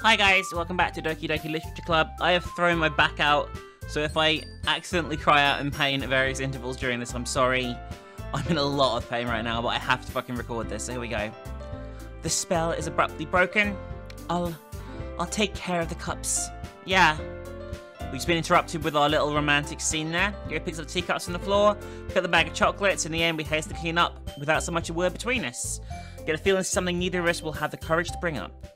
Hi guys, welcome back to Doki Literature Club. I have thrown my back out, so if I accidentally cry out in pain at various intervals during this, I'm sorry. I'm in a lot of pain right now, but I have to fucking record this, so here we go. The spell is abruptly broken. I'll take care of the cups. Yeah. We've just been interrupted with our little romantic scene there. Gary picks up the teacups on the floor, pick up the bag of chocolates. In the end, we hastily clean up without so much a word between us. Get a feeling it's something neither of us will have the courage to bring up.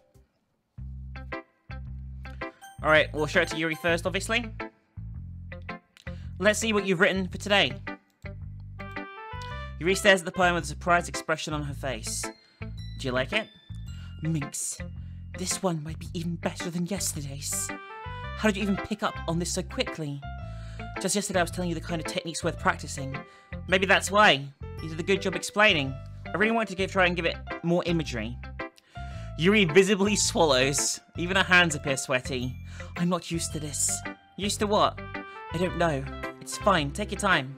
Alright, we'll show it to Yuri first, obviously. Let's see what you've written for today. Yuri stares at the poem with a surprised expression on her face. Do you like it? Minx, this one might be even better than yesterday's. How did you even pick up on this so quickly? Just yesterday I was telling you the kind of techniques worth practicing. Maybe that's why. You did a good job explaining. I really wanted to try and give it more imagery. Yuri visibly swallows. Even her hands appear sweaty. I'm not used to this. Used to what? I don't know. It's fine. Take your time.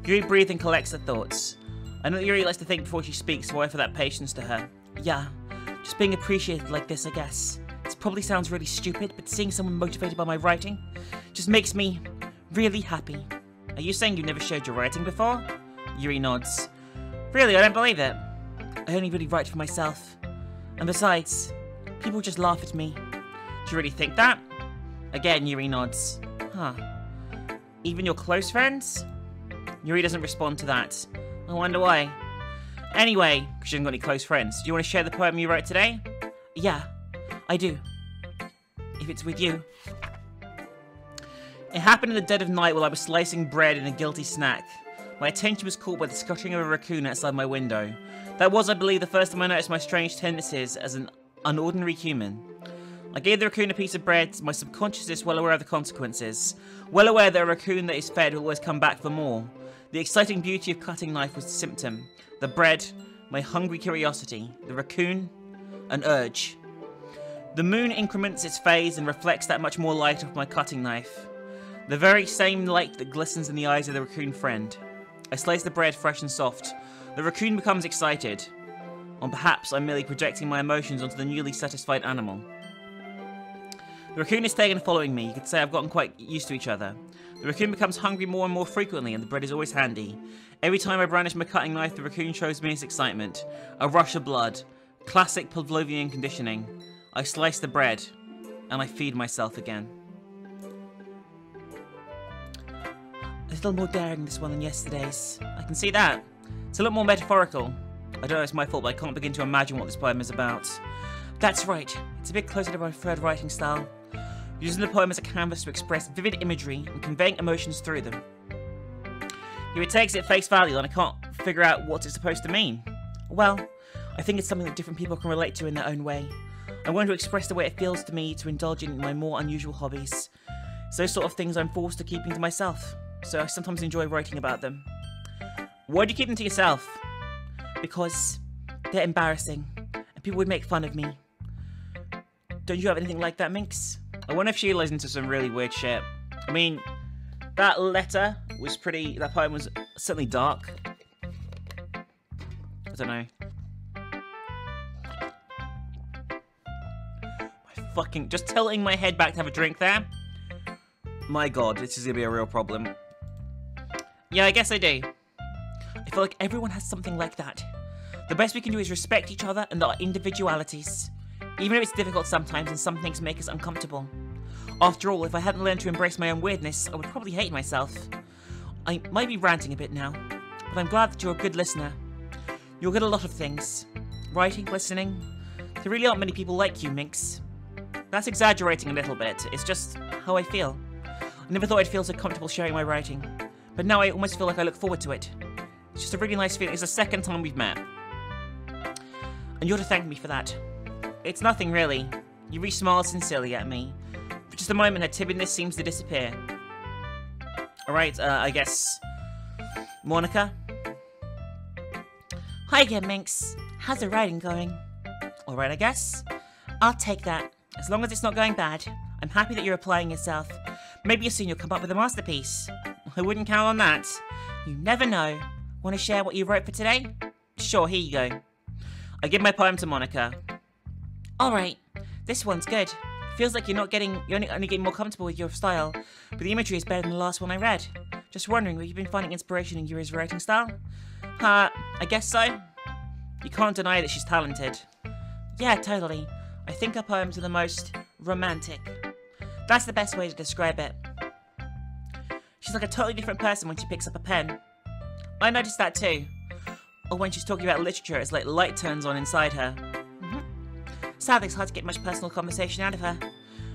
Yuri breathes and collects her thoughts. I know that Yuri likes to think before she speaks, so I offer that patience to her. Yeah, just being appreciated like this, I guess. This probably sounds really stupid, but seeing someone motivated by my writing just makes me really happy. Are you saying you never showed your writing before? Yuri nods. Really, I don't believe it. I only really write for myself. And besides, people just laugh at me. Do you really think that? Again, Yuri nods. Huh. Even your close friends? Yuri doesn't respond to that. I wonder why. Anyway, because she hasn't got any close friends, do you want to share the poem you wrote today? Yeah, I do. If it's with you. It happened in the dead of night while I was slicing bread in a guilty snack. My attention was caught by the scuttling of a raccoon outside my window. That was, I believe, the first time I noticed my strange tendencies as an unordinary human. I gave the raccoon a piece of bread, my subconsciousness well aware of the consequences. Well aware that a raccoon that is fed will always come back for more. The exciting beauty of cutting knife was the symptom. The bread, my hungry curiosity. The raccoon, an urge. The moon increments its phase and reflects that much more light off my cutting knife. The very same light that glistens in the eyes of the raccoon friend. I slice the bread fresh and soft. The raccoon becomes excited. Or perhaps I'm merely projecting my emotions onto the newly satisfied animal. The raccoon is taken following me. You could say I've gotten quite used to each other. The raccoon becomes hungry more and more frequently, and the bread is always handy. Every time I brandish my cutting knife, the raccoon shows me its excitement. A rush of blood. Classic Pavlovian conditioning. I slice the bread, and I feed myself again. A little more daring this one than yesterday's. I can see that. It's a lot more metaphorical. I don't know, it's my fault, but I can't begin to imagine what this poem is about. That's right. It's a bit closer to my preferred writing style. Using the poem as a canvas to express vivid imagery and conveying emotions through them. Here it takes it at face value and I can't figure out what it's supposed to mean. Well, I think it's something that different people can relate to in their own way. I want to express the way it feels to me to indulge in my more unusual hobbies. It's those sort of things I'm forced to keeping to myself, so I sometimes enjoy writing about them. Why do you keep them to yourself? Because they're embarrassing and people would make fun of me. Don't you have anything like that, Minx? I wonder if she lies into some really weird shit. I mean, that letter was pretty... That poem was certainly dark. I don't know. Just tilting my head back to have a drink there. My god, this is gonna be a real problem. Yeah, I guess I do. I feel like everyone has something like that. The best we can do is respect each other and our individualities. Even if it's difficult sometimes and some things make us uncomfortable. After all, if I hadn't learned to embrace my own weirdness, I would probably hate myself. I might be ranting a bit now, but I'm glad that you're a good listener. You're good at a lot of things. Writing, listening. There really aren't many people like you, Minx. That's exaggerating a little bit. It's just how I feel. I never thought I'd feel so comfortable sharing my writing. But now I almost feel like I look forward to it. It's just a really nice feeling. It's the second time we've met. And you're to thank me for that. It's nothing, really. Yuri smiled sincerely at me. For just a moment, her timidness seems to disappear. Alright, I guess... Monica? Hi again, Minx. How's the writing going? Alright, I guess. I'll take that. As long as it's not going bad. I'm happy that you're applying yourself. Maybe soon you'll come up with a masterpiece. I wouldn't count on that. You never know. Want to share what you wrote for today? Sure, here you go. I give my poem to Monica. Alright, This one's good. Feels like you're only getting more comfortable with your style, but the imagery is better than the last one I read. Just wondering, have you been finding inspiration in Yuri's writing style? I guess so. You can't deny that she's talented. Yeah, totally. I think her poems are the most romantic. That's the best way to describe it. She's like a totally different person when she picks up a pen. I noticed that too. Or when she's talking about literature, it's like light turns on inside her. Sadly, it's hard to get much personal conversation out of her.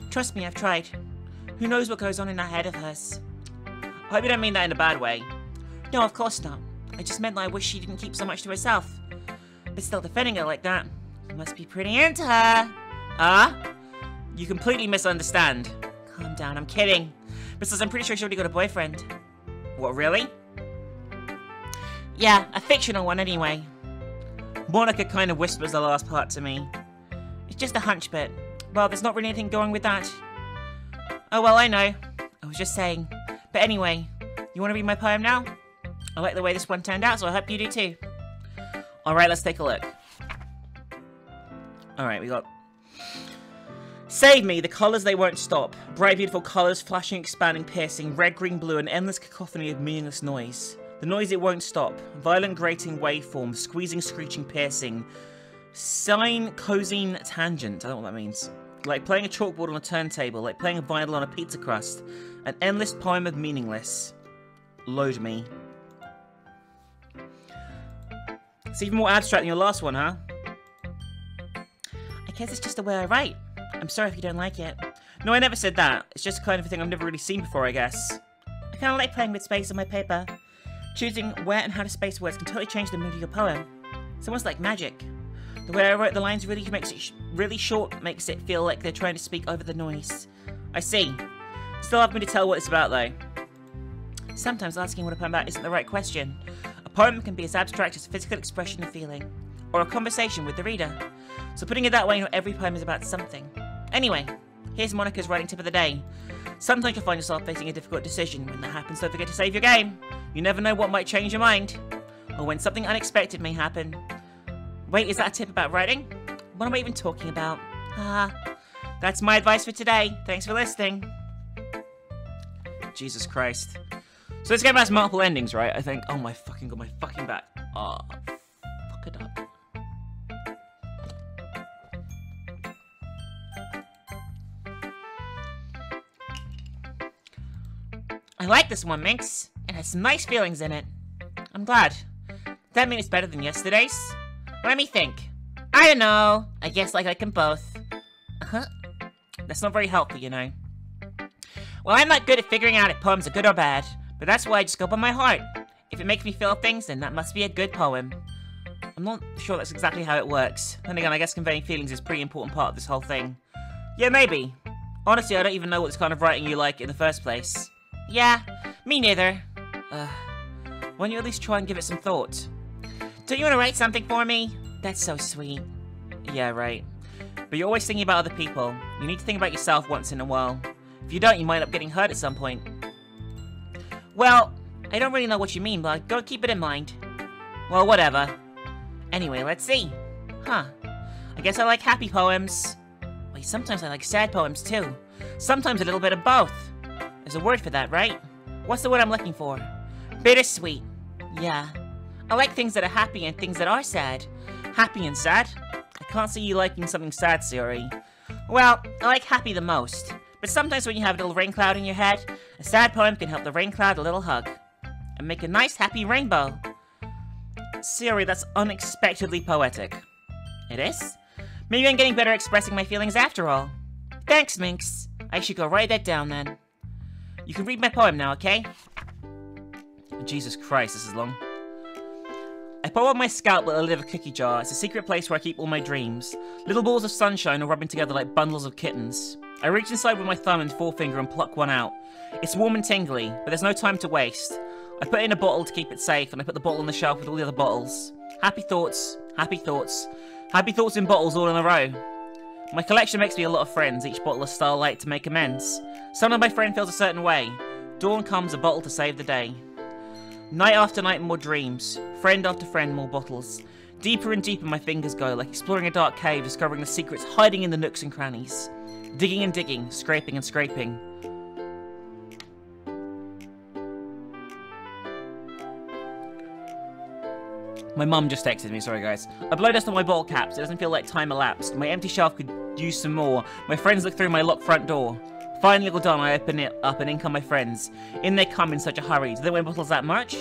Trust me, I've tried. Who knows what goes on in that head of hers? I hope you don't mean that in a bad way. No, of course not. I just meant that I wish she didn't keep so much to herself. But still defending her like that, you must be pretty into her. You completely misunderstand. Calm down, I'm kidding. Besides, I'm pretty sure she's already got a boyfriend. What, really? Yeah, a fictional one anyway. Monica kind of whispers the last part to me. It's just a hunch bit. Well, there's not really anything going with that. Oh, well, I know. I was just saying. But anyway, you want to read my poem now? I like the way this one turned out, so I hope you do too. Alright, let's take a look. Alright, we got... Save me, the colours they won't stop. Bright, beautiful colours, flashing, expanding, piercing, red, green, blue, an endless cacophony of meaningless noise. The noise it won't stop. Violent, grating waveforms, squeezing, screeching, piercing. Sine, cosine, tangent. I don't know what that means. Like playing a chalkboard on a turntable, like playing a vinyl on a pizza crust. An endless poem of meaningless. Load me. It's even more abstract than your last one, huh? I guess it's just the way I write. I'm sorry if you don't like it. No, I never said that. It's just the kind of thing I've never really seen before, I guess. I kind of like playing with space on my paper. Choosing where and how to space words can totally change the mood of your poem. It's almost like magic. The way I wrote the lines really makes it really short, makes it feel like they're trying to speak over the noise. I see. Still have me to tell what it's about, though. Sometimes asking what a poem about isn't the right question. A poem can be as abstract as a physical expression of feeling, or a conversation with the reader. So putting it that way, not every poem is about something. Anyway, here's Monica's writing tip of the day. Sometimes you'll find yourself facing a difficult decision. When that happens, don't forget to save your game. You never know what might change your mind. Or when something unexpected may happen. Wait, is that a tip about writing? What am I even talking about? That's my advice for today. Thanks for listening. Jesus Christ. So this game has multiple endings, right? I think. Oh my fucking god, my fucking back. Oh, fuck it up. I like this one, Minx. It has some nice feelings in it. I'm glad. Does that mean it's better than yesterday's? Let me think. I don't know. I guess I like them both. That's not very helpful, you know. Well, I'm not good at figuring out if poems are good or bad, but that's why I just go by my heart. If it makes me feel things, then that must be a good poem. I'm not sure that's exactly how it works. Then again, I guess conveying feelings is a pretty important part of this whole thing. Yeah, maybe. Honestly, I don't even know what kind of writing you like in the first place. Yeah, me neither. Why don't you at least try and give it some thought? Don't you want to write something for me? That's so sweet. Yeah, right. But you're always thinking about other people. You need to think about yourself once in a while. If you don't, you might end up getting hurt at some point. Well, I don't really know what you mean, but I gotta keep it in mind. Well, whatever. Anyway, let's see. I guess I like happy poems. Wait, sometimes I like sad poems too. Sometimes a little bit of both. There's a word for that, right? What's the word I'm looking for? Bittersweet. Yeah. I like things that are happy and things that are sad. Happy and sad? I can't see you liking something sad, Siri. Well, I like happy the most. But sometimes when you have a little rain cloud in your head, a sad poem can help the rain cloud a little hug. And make a nice happy rainbow. Siri, that's unexpectedly poetic. It is? Maybe I'm getting better at expressing my feelings after all. Thanks, Minx. I should go write that down then. You can read my poem now, okay? Jesus Christ, this is long. I pull out my scalpel at the lid of a cookie jar. It's a secret place where I keep all my dreams. Little balls of sunshine are rubbing together like bundles of kittens. I reach inside with my thumb and forefinger and pluck one out. It's warm and tingly, but there's no time to waste. I put it in a bottle to keep it safe, and I put the bottle on the shelf with all the other bottles. Happy thoughts, happy thoughts. Happy thoughts in bottles all in a row. My collection makes me a lot of friends, each bottle a starlight to make amends. Sometimes my friend feels a certain way. Dawn comes, a bottle to save the day. Night after night, more dreams. Friend after friend, more bottles. Deeper and deeper my fingers go, like exploring a dark cave, discovering the secrets hiding in the nooks and crannies. Digging and digging, scraping and scraping. My mum just texted me, sorry guys. I blow dust on my bottle caps, it doesn't feel like time elapsed. My empty shelf could use some more. My friends look through my locked front door. Finally all done, I open it up and in come my friends. In they come in such a hurry. Do they weigh bottles that much?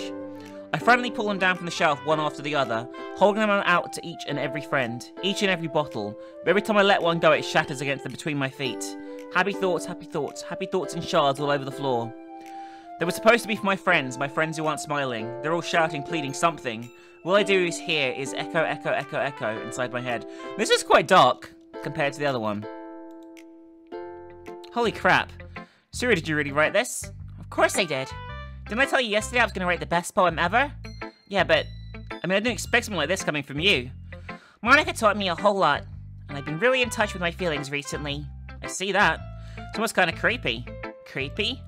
I finally pull them down from the shelf, one after the other, holding them out to each and every friend, each and every bottle. But every time I let one go, it shatters against them between my feet. Happy thoughts, happy thoughts, happy thoughts in shards all over the floor. They were supposed to be for my friends who aren't smiling. They're all shouting, pleading something. All I do is hear is echo, echo, echo, echo inside my head. This is quite dark compared to the other one. Holy crap. Suri, did you really write this? Of course I did. Didn't I tell you yesterday I was going to write the best poem ever? Yeah, but, I didn't expect something like this coming from you. Monica taught me a whole lot, and I've been really in touch with my feelings recently. I see that. It's almost kind of creepy. Creepy?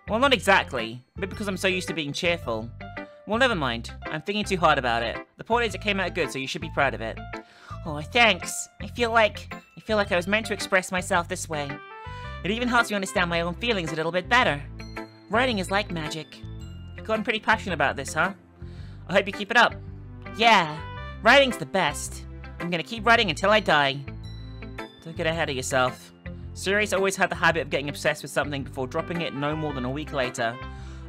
Well, not exactly, but because I'm so used to being cheerful. Well, never mind. I'm thinking too hard about it. The point is it came out good, so you should be proud of it. Oh, thanks. I feel like I was meant to express myself this way. It even helps me understand my own feelings a little bit better. Writing is like magic. You've gotten pretty passionate about this, huh? I hope you keep it up. Yeah, writing's the best. I'm gonna keep writing until I die. Don't get ahead of yourself. Suri's always had the habit of getting obsessed with something before dropping it no more than a week later.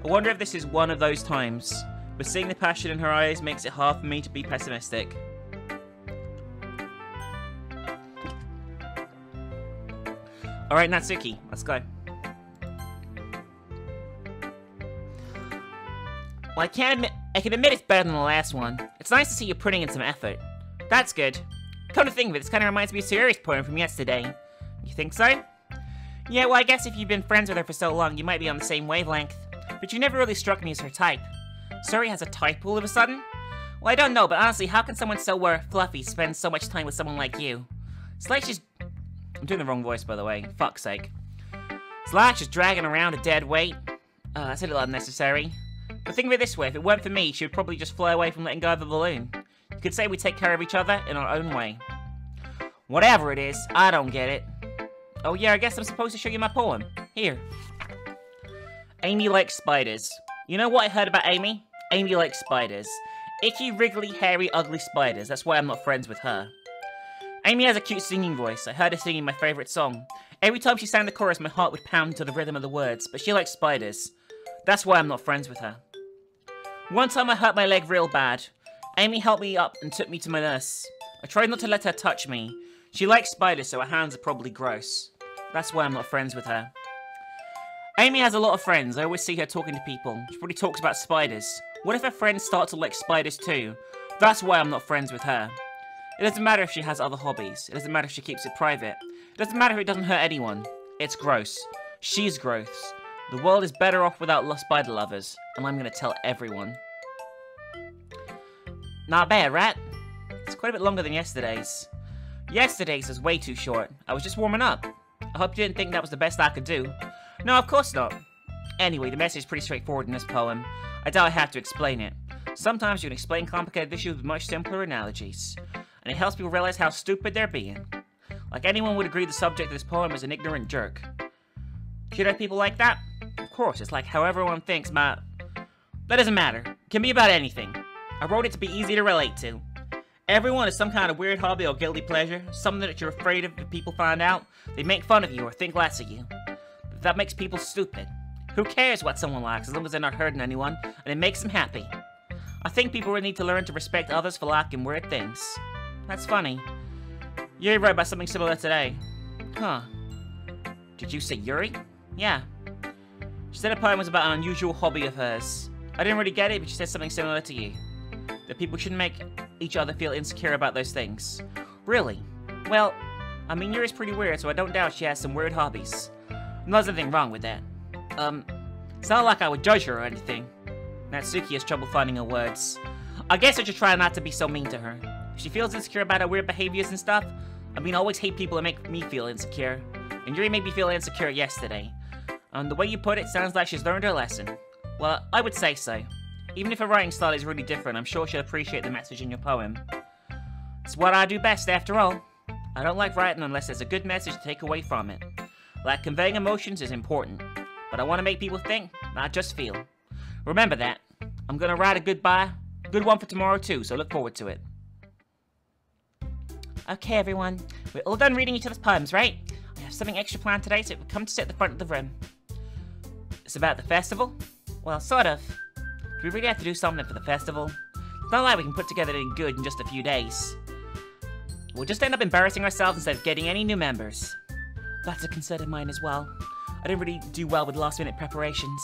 I wonder if this is one of those times, but seeing the passion in her eyes makes it hard for me to be pessimistic. Alright, Natsuki, let's go. Well, I can admit it's better than the last one. It's nice to see you putting in some effort. That's good. Come to think of it, this kind of reminds me of Suri's poem from yesterday. You think so? Yeah, well, I guess if you've been friends with her for so long, you might be on the same wavelength. But you never really struck me as her type. Suri has a type all of a sudden? Well, I don't know, but honestly, how can someone so fluffy spend so much time with someone like you? It's like she's... I'm doing the wrong voice, by the way. Fuck's sake. It's like she's dragging around a dead weight. That's a little unnecessary. But think of it this way, if it weren't for me, she would probably just fly away from letting go of the balloon. You could say we take care of each other in our own way. Whatever it is, I don't get it. Oh yeah, I guess I'm supposed to show you my poem. Here. Amy likes spiders. You know what I heard about Amy? Amy likes spiders. Icky, wriggly, hairy, ugly spiders. That's why I'm not friends with her. Amy has a cute singing voice. I heard her singing my favourite song. Every time she sang the chorus, my heart would pound to the rhythm of the words. But she likes spiders. That's why I'm not friends with her. One time I hurt my leg real bad. Amy helped me up and took me to my nurse. I tried not to let her touch me. She likes spiders, so her hands are probably gross. That's why I'm not friends with her. Amy has a lot of friends. I always see her talking to people. She probably talks about spiders. What if her friends start to like spiders too? That's why I'm not friends with her. It doesn't matter if she has other hobbies. It doesn't matter if she keeps it private. It doesn't matter if it doesn't hurt anyone. It's gross. She's gross. The world is better off without spider lovers, and I'm gonna tell everyone. Not bad, right? It's quite a bit longer than yesterday's. Yesterday's was way too short. I was just warming up. I hope you didn't think that was the best I could do. No, of course not. Anyway, the message is pretty straightforward in this poem. I doubt I have to explain it. Sometimes you can explain complicated issues with much simpler analogies, and it helps people realize how stupid they're being. Like anyone would agree the subject of this poem is an ignorant jerk. Should have people like that? Of course, it's like how everyone thinks about... That doesn't matter. It can be about anything. I wrote it to be easy to relate to. Everyone has some kind of weird hobby or guilty pleasure, something that you're afraid of if people find out. They make fun of you or think less of you. But that makes people stupid. Who cares what someone likes as long as they're not hurting anyone, and it makes them happy. I think people really need to learn to respect others for liking weird things. That's funny. Yuri wrote about something similar today. Huh. Did you say Yuri? Yeah. She said a poem was about an unusual hobby of hers. I didn't really get it, but she said something similar to you. That people shouldn't make each other feel insecure about those things. Really? Well, I mean, Yuri's pretty weird, so I don't doubt she has some weird hobbies. There's nothing wrong with that. It's not like I would judge her or anything. Natsuki has trouble finding her words. I guess I should try not to be so mean to her. If she feels insecure about her weird behaviors and stuff, I always hate people that make me feel insecure. And Yuri made me feel insecure yesterday. The way you put it sounds like she's learned her lesson. Well, I would say so. Even if her writing style is really different, I'm sure she'll appreciate the message in your poem. It's what I do best, after all. I don't like writing unless there's a good message to take away from it. Like, conveying emotions is important, but I want to make people think, not just feel. Remember that. I'm gonna write a good one for tomorrow too, so look forward to it. Okay, everyone. We're all done reading each other's poems, right? I have something extra planned today, so come to sit at the front of the room. It's about the festival? Well, sort of. Do we really have to do something for the festival? It's not like we can put together anything good in just a few days. We'll just end up embarrassing ourselves instead of getting any new members. That's a concern of mine as well. I didn't really do well with last-minute preparations.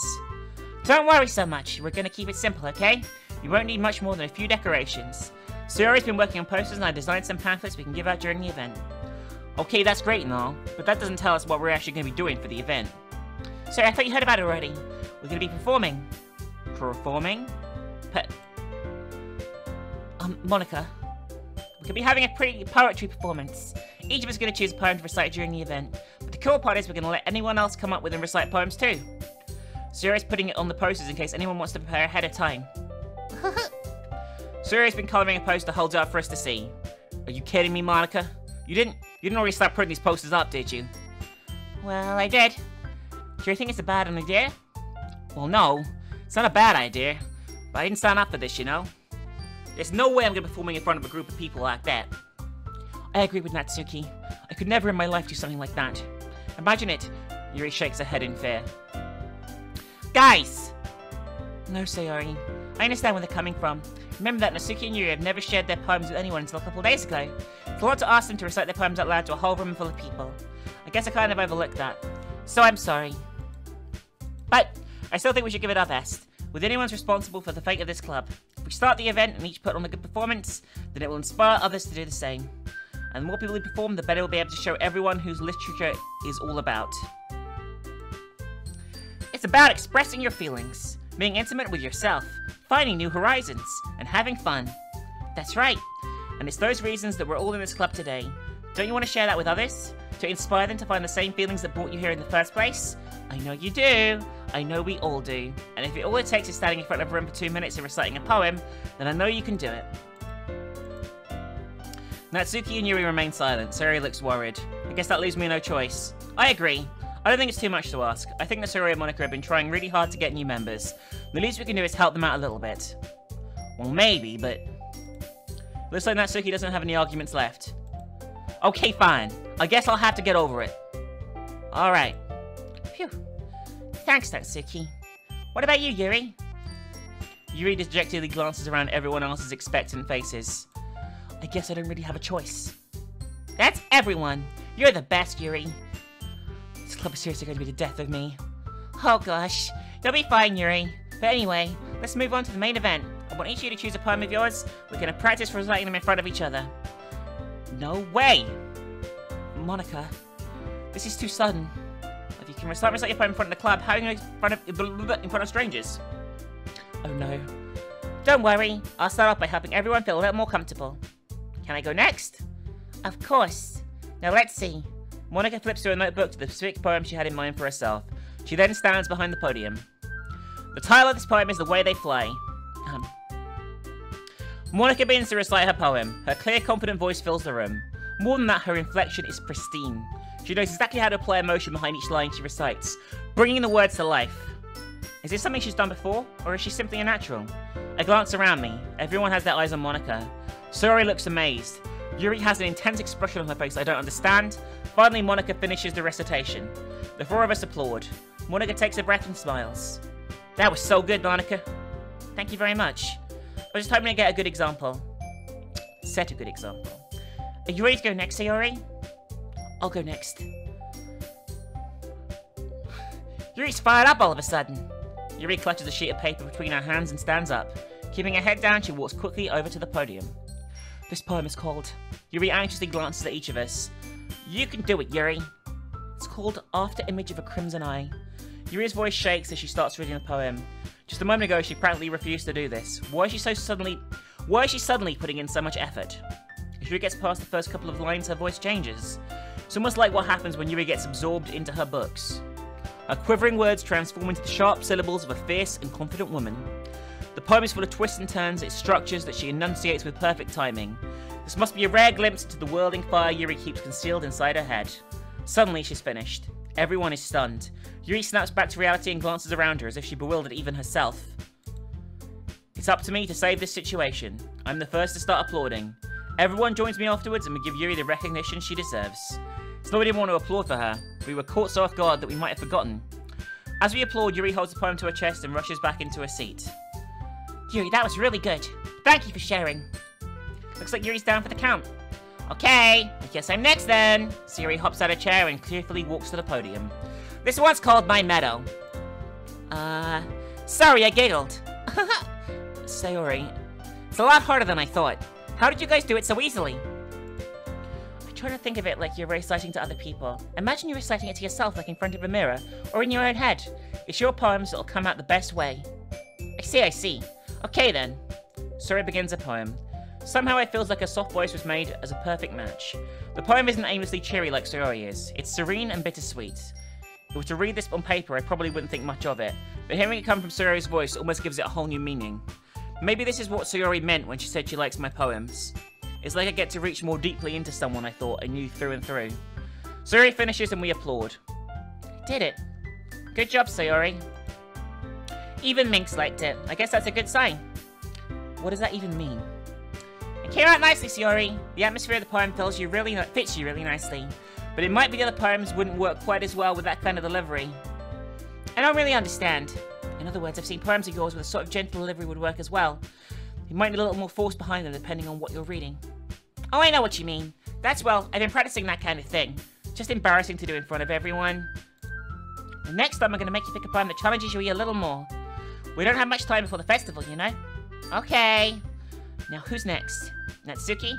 Don't worry so much. We're gonna keep it simple, okay? You won't need much more than a few decorations. Sayori's been working on posters and I designed some pamphlets we can give out during the event. Okay, that's great and all, but that doesn't tell us what we're actually going to be doing for the event. Sorry, I thought you heard about it already. We're going to be performing. Performing? Monica. We're going to be having a pretty poetry performance. Each of us is going to choose a poem to recite during the event. But the cool part is we're going to let anyone else come up with and recite poems too. Sayori's putting it on the posters in case anyone wants to prepare ahead of time. Sayori's been colouring a poster to hold up for us to see. Are you kidding me, Monica? You didn't already start putting these posters up, did you? Well, I did. Do you think it's a bad idea? Well, no. It's not a bad idea. But I didn't sign up for this, you know? There's no way I'm going to be performing in front of a group of people like that. I agree with Natsuki. I could never in my life do something like that. Imagine it. Yuri shakes her head in fear. Guys! No, Sayori. I understand where they're coming from. Remember that Natsuki and Yuri have never shared their poems with anyone until a couple of days ago. It's a lot to ask them to recite their poems out loud to a whole room full of people. I guess I kind of overlooked that. So I'm sorry. But I still think we should give it our best. With anyone's responsible for the fate of this club. If we start the event and each put on a good performance, then it will inspire others to do the same. And the more people who perform, the better we'll be able to show everyone whose literature is all about. It's about expressing your feelings, being intimate with yourself, finding new horizons, and having fun. That's right. And it's those reasons that we're all in this club today. Don't you want to share that with others? To inspire them to find the same feelings that brought you here in the first place? I know you do. I know we all do. And if all it takes is standing in front of a room for 2 minutes and reciting a poem, then I know you can do it. Natsuki and Yuri remain silent. Sayori looks worried. I guess that leaves me no choice. I agree. I don't think it's too much to ask. I think that Sayori and Monica have been trying really hard to get new members. The least we can do is help them out a little bit. Well, maybe, but... Looks like Natsuki doesn't have any arguments left. Okay, fine. I guess I'll have to get over it. Alright. Phew. Thanks, Natsuki. What about you, Yuri? Yuri dejectedly glances around everyone else's expectant faces. I guess I don't really have a choice. That's everyone. You're the best, Yuri. This club is seriously going to be the death of me. Oh gosh. You'll be fine, Yuri. But anyway, let's move on to the main event. I want each of you to choose a poem of yours. We're going to practice reciting them in front of each other. No way! Monica, this is too sudden. If you can recite your poem in front of the club, how are you going to in front of strangers? Oh no. Don't worry, I'll start off by helping everyone feel a little more comfortable. Can I go next? Of course. Now let's see. Monica flips through a notebook to the specific poem she had in mind for herself. She then stands behind the podium. The title of this poem is The Way They Fly. Monica begins to recite her poem. Her clear, confident voice fills the room. More than that, her inflection is pristine. She knows exactly how to apply emotion behind each line she recites, bringing the words to life. Is this something she's done before, or is she simply a natural? I glance around me. Everyone has their eyes on Monica. Sayori looks amazed. Yuri has an intense expression on her face I don't understand. Finally, Monica finishes the recitation. The four of us applaud. Monica takes a breath and smiles. That was so good, Monica. Thank you very much. I was just hoping to get a good example. Set a good example. Are you ready to go next, Sayori? I'll go next. Yuri's fired up all of a sudden. Yuri clutches a sheet of paper between her hands and stands up. Keeping her head down, she walks quickly over to the podium. This poem is called... Yuri anxiously glances at each of us. You can do it, Yuri. It's called After Image of a Crimson Eye. Yuri's voice shakes as she starts reading the poem. Just a moment ago, she practically refused to do this. Why is she suddenly putting in so much effort? As Yuri gets past the first couple of lines, her voice changes. It's almost like what happens when Yuri gets absorbed into her books. Her quivering words transform into the sharp syllables of a fierce and confident woman. The poem is full of twists and turns, its structures that she enunciates with perfect timing. This must be a rare glimpse into the whirling fire Yuri keeps concealed inside her head. Suddenly, she's finished. Everyone is stunned. Yuri snaps back to reality and glances around her as if she bewildered even herself. It's up to me to save this situation. I'm the first to start applauding. Everyone joins me afterwards and we give Yuri the recognition she deserves. It's not we didn't want to applaud for her. We were caught so off guard that we might have forgotten. As we applaud, Yuri holds the poem to her chest and rushes back into her seat. Yuri, that was really good. Thank you for sharing. Looks like Yuri's down for the count. Okay, I guess I'm next then. So Yuri hops out of her chair and cheerfully walks to the podium. This one's called My Meadow. Sorry, I giggled. Sayori, it's a lot harder than I thought. How did you guys do it so easily? I try to think of it like you're reciting to other people. Imagine you're reciting it to yourself, like in front of a mirror, or in your own head. It's your poems that'll come out the best way. I see. Okay then. Sayori begins a poem. Somehow it feels like her soft voice was made as a perfect match. The poem isn't aimlessly cheery like Sayori is. It's serene and bittersweet. If I were to read this on paper, I probably wouldn't think much of it. But hearing it come from Sayori's voice almost gives it a whole new meaning. Maybe this is what Sayori meant when she said she likes my poems. It's like I get to reach more deeply into someone I thought I knew through and through. Sayori finishes and we applaud. I did it. Good job, Sayori. Even Minx liked it. I guess that's a good sign. What does that even mean? It came out nicely, Sayori. The atmosphere of the poem fits you really nicely. But it might be the other poems wouldn't work quite as well with that kind of delivery. I don't really understand. In other words, I've seen poems of yours with a sort of gentle delivery would work as well. You might need a little more force behind them depending on what you're reading. Oh, I know what you mean. That's well, I've been practicing that kind of thing. Just embarrassing to do in front of everyone. And next time I'm going to make you pick a poem that challenges you a little more. We don't have much time before the festival, you know? Okay. Now who's next? Natsuki?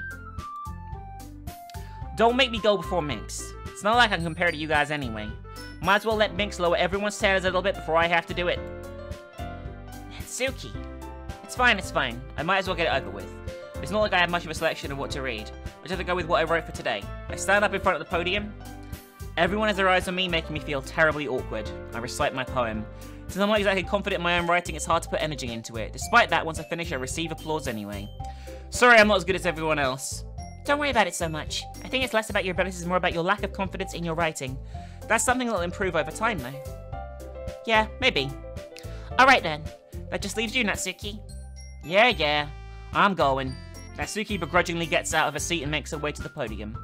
Don't make me go before Minx. It's not like I can compare to you guys anyway. Might as well let Minx lower everyone's standards a little bit before I have to do it. Natsuki. It's fine. I might as well get it over with. It's not like I have much of a selection of what to read. I just have to go with what I wrote for today. I stand up in front of the podium. Everyone has their eyes on me, making me feel terribly awkward. I recite my poem. Since I'm not exactly confident in my own writing, it's hard to put energy into it. Despite that, once I finish, I receive applause anyway. Sorry I'm not as good as everyone else. Don't worry about it so much. I think it's less about your abilities and more about your lack of confidence in your writing. That's something that'll improve over time, though. Yeah, maybe. Alright then. That just leaves you, Natsuki. Yeah. I'm going. Natsuki begrudgingly gets out of her seat and makes her way to the podium.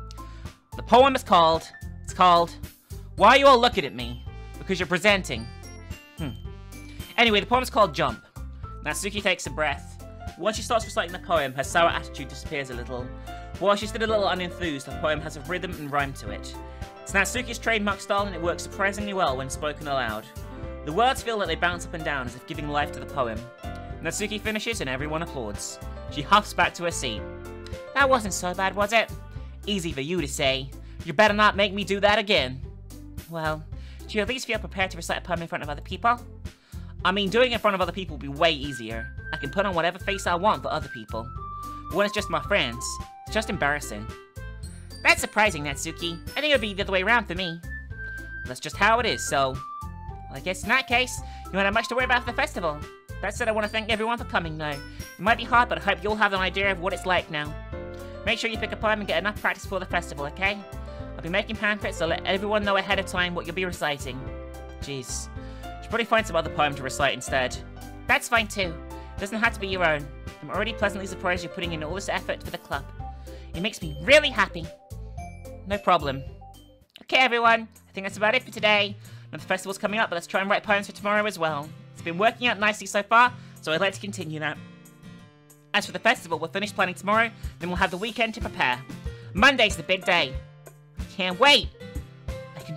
The poem is called... It's called... Why Are You All Looking at Me? Because you're presenting. Anyway, the poem is called Jump. Natsuki takes a breath. Once she starts reciting the poem, her sour attitude disappears a little. While she's still a little unenthused, the poem has a rhythm and rhyme to it. It's Natsuki's trademark style and it works surprisingly well when spoken aloud. The words feel like they bounce up and down as if giving life to the poem. Natsuki finishes and everyone applauds. She huffs back to her seat. That wasn't so bad, was it? Easy for you to say. You better not make me do that again. Well, do you at least feel prepared to recite a poem in front of other people? I mean, doing it in front of other people will be way easier. I can put on whatever face I want for other people. But when it's just my friends, it's just embarrassing. That's surprising, Natsuki. I think it would be the other way around for me. Well, that's just how it is, so... Well, I guess in that case, you won't have much to worry about for the festival. That said, I want to thank everyone for coming, though. It might be hard, but I hope you'll have an idea of what it's like now. Make sure you pick a poem and get enough practice for the festival, okay? I'll be making pamphlets, so let everyone know ahead of time what you'll be reciting. Jeez. Should probably find some other poem to recite instead. That's fine too. It doesn't have to be your own. I'm already pleasantly surprised you're putting in all this effort for the club. It makes me really happy. No problem. Okay everyone, I think that's about it for today. Now the festival's coming up, but let's try and write poems for tomorrow as well. It's been working out nicely so far, so I'd like to continue that. As for the festival, we'll finish planning tomorrow, then we'll have the weekend to prepare. Monday's the big day. I can't wait. I can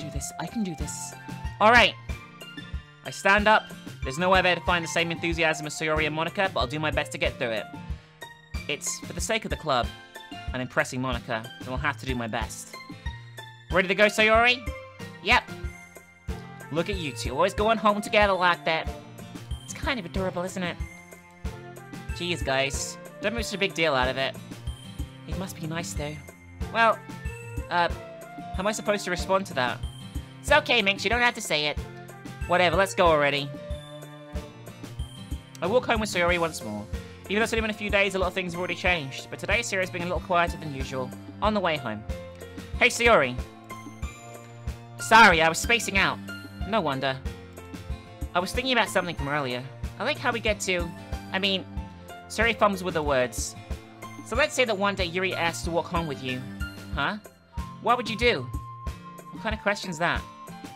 do this. Alright. I stand up. There's nowhere there to find the same enthusiasm as Sayori and Monica, but I'll do my best to get through it. It's for the sake of the club and impressing Monica, then I'll have to do my best. Ready to go, Sayori? Yep. Look at you two, always going home together like that. It's kind of adorable, isn't it? Jeez, guys. Don't make such a big deal out of it. It must be nice, though. Well, how am I supposed to respond to that? It's okay, Minx, you don't have to say it. Whatever, let's go already. I walk home with Sayori once more. Even though it's only been a few days, a lot of things have already changed. But today, Sayori's being a little quieter than usual. On the way home. Hey, Sayori. Sorry, I was spacing out. No wonder. I was thinking about something from earlier. I like how we get to... Sayori fumbles with the words. So let's say that one day Yuri asks to walk home with you. Huh? What would you do? What kind of question's that?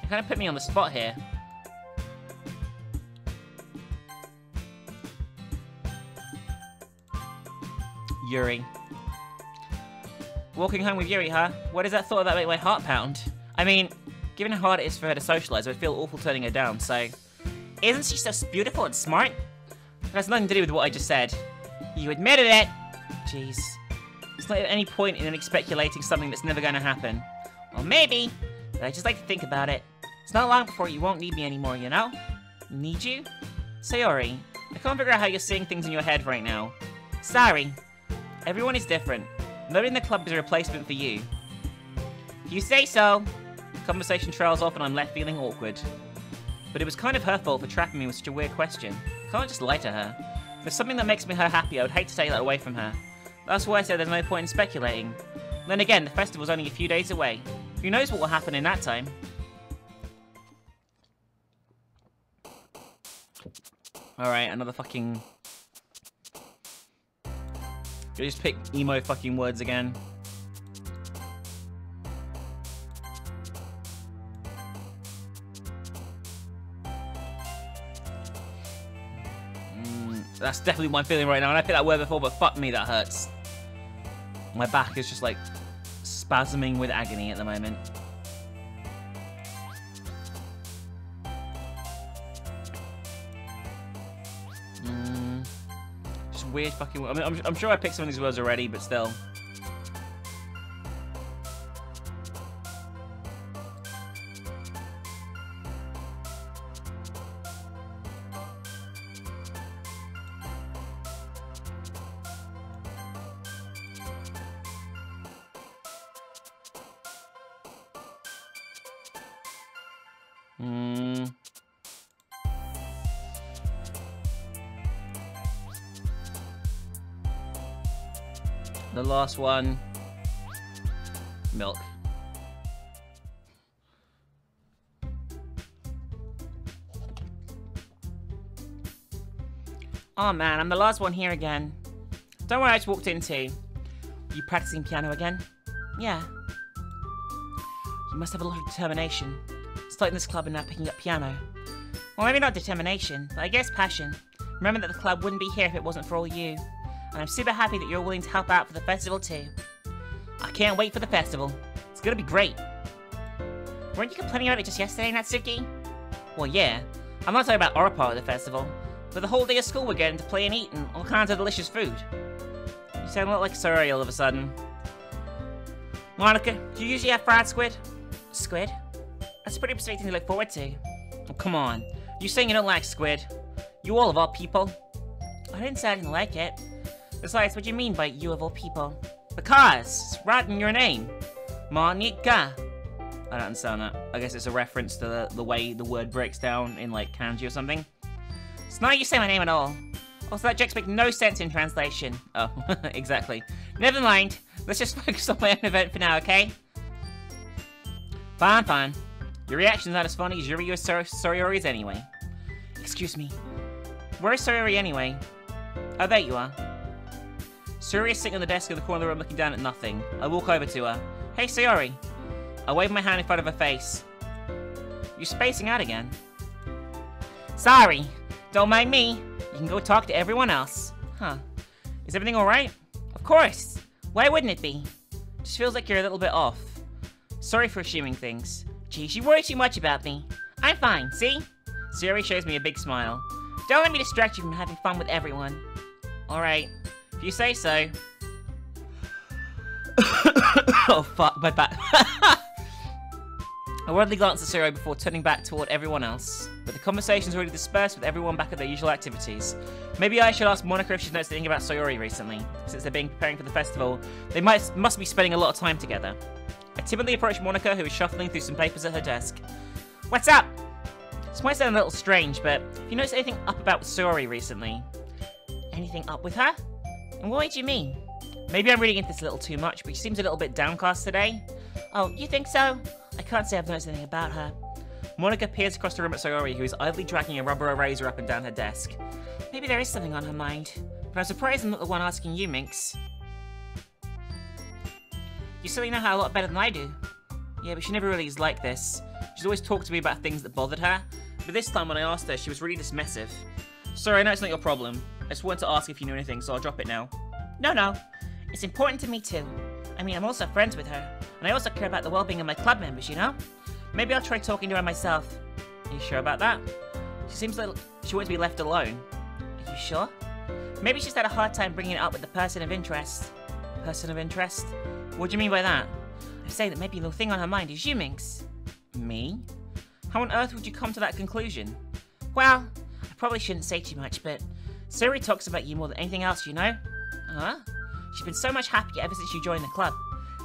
You kind of put me on the spot here. Yuri. Walking home with Yuri, huh? What is that thought that make my heart pound? Given how hard it is for her to socialize, I would feel awful turning her down, so... Isn't she so beautiful and smart? It has nothing to do with what I just said. You admitted it! Jeez. It's not at any point in speculating something that's never going to happen. Well, maybe, but I just like to think about it. It's not long before you won't need me anymore, you know? Need you? Sayori, I can't figure out how you're seeing things in your head right now. Sorry. Everyone is different. Nobody in the club is a replacement for you. If you say so. The conversation trails off and I'm left feeling awkward. But it was kind of her fault for trapping me with such a weird question. I can't just lie to her. If there's something that makes me her happy, I would hate to take that away from her. That's why I said there's no point in speculating. Then again, the festival's only a few days away. Who knows what will happen in that time? Alright, another fucking... You just pick emo fucking words again. That's definitely what I'm feeling right now. And I picked that word before, but fuck me, that hurts. My back is just like spasming with agony at the moment. Just weird fucking... I'm sure I picked some of these words already, but still. The last one. Milk. Oh man, I'm the last one here again. Don't worry, I just walked in too. You practicing piano again? Yeah. You must have a lot of determination. Starting this club and now picking up piano. Well, maybe not determination, but I guess passion. Remember that the club wouldn't be here if it wasn't for all you. And I'm super happy that you're willing to help out for the festival too. I can't wait for the festival. It's gonna be great. Weren't you complaining about it just yesterday, Natsuki? Well, yeah. I'm not talking about our part of the festival, but the whole day of school we're getting to play and eat and all kinds of delicious food. You sound a lot like Sayori all of a sudden. Monica, do you usually have fried squid? Squid? That's a pretty exciting thing to look forward to. Oh, come on. You saying you don't like squid? You all of all people? I didn't say I didn't like it. Besides, what do you mean by you of all people? Because it's right in your name. Monica. I don't understand that. I guess it's a reference to the way the word breaks down in like kanji or something. It's not how you say my name at all. Also, that jokes make no sense in translation. Oh, exactly. Never mind. Let's just focus on my own event for now, okay? Fine, fine. Your reaction's not as funny as Yuri or Sayori's anyway. Excuse me. Where's Sayori anyway? Oh, there you are. Sayori is sitting on the desk in the corner of the room looking down at nothing. I walk over to her. Hey, Sayori. I wave my hand in front of her face. You're spacing out again. Sorry. Don't mind me. You can go talk to everyone else. Huh. Is everything alright? Of course. Why wouldn't it be? Just feels like you're a little bit off. Sorry for assuming things. Geez, you worry too much about me. I'm fine, see? Sayori shows me a big smile. Don't let me distract you from having fun with everyone. Alright. If you say so. Oh fuck, my back. I worriedly glance at Sayori before turning back toward everyone else. But the conversation's already dispersed with everyone back at their usual activities. Maybe I should ask Monica if she's noticed anything about Sayori recently. Since they're preparing for the festival, they must be spending a lot of time together. I timidly approach Monica, who is shuffling through some papers at her desk. What's up? This might sound a little strange, but have you noticed anything up about Sayori recently? Anything up with her? And what do you mean? Maybe I'm reading into this a little too much, but she seems a little bit downcast today. Oh, you think so? I can't say I've noticed anything about her. Monika peers across the room at Sayori, who is idly dragging a rubber eraser up and down her desk. Maybe there is something on her mind, but I'm surprised I'm not the one asking you, Minx. You certainly know her a lot better than I do. Yeah, but she never really is like this. She's always talked to me about things that bothered her, but this time when I asked her, she was really dismissive. Sorry, I know it's not your problem. I just wanted to ask if you knew anything, so I'll drop it now. No. It's important to me too. I mean, I'm also friends with her, and I also care about the well-being of my club members, you know? Maybe I'll try talking to her myself. Are you sure about that? She seems like she wants to be left alone. Are you sure? Maybe she's had a hard time bringing it up with the person of interest. Person of interest? What do you mean by that? I say that maybe the thing on her mind is you, Minx. Me? How on earth would you come to that conclusion? Well, I probably shouldn't say too much, but Sayori talks about you more than anything else, you know? Huh? She's been so much happier ever since you joined the club.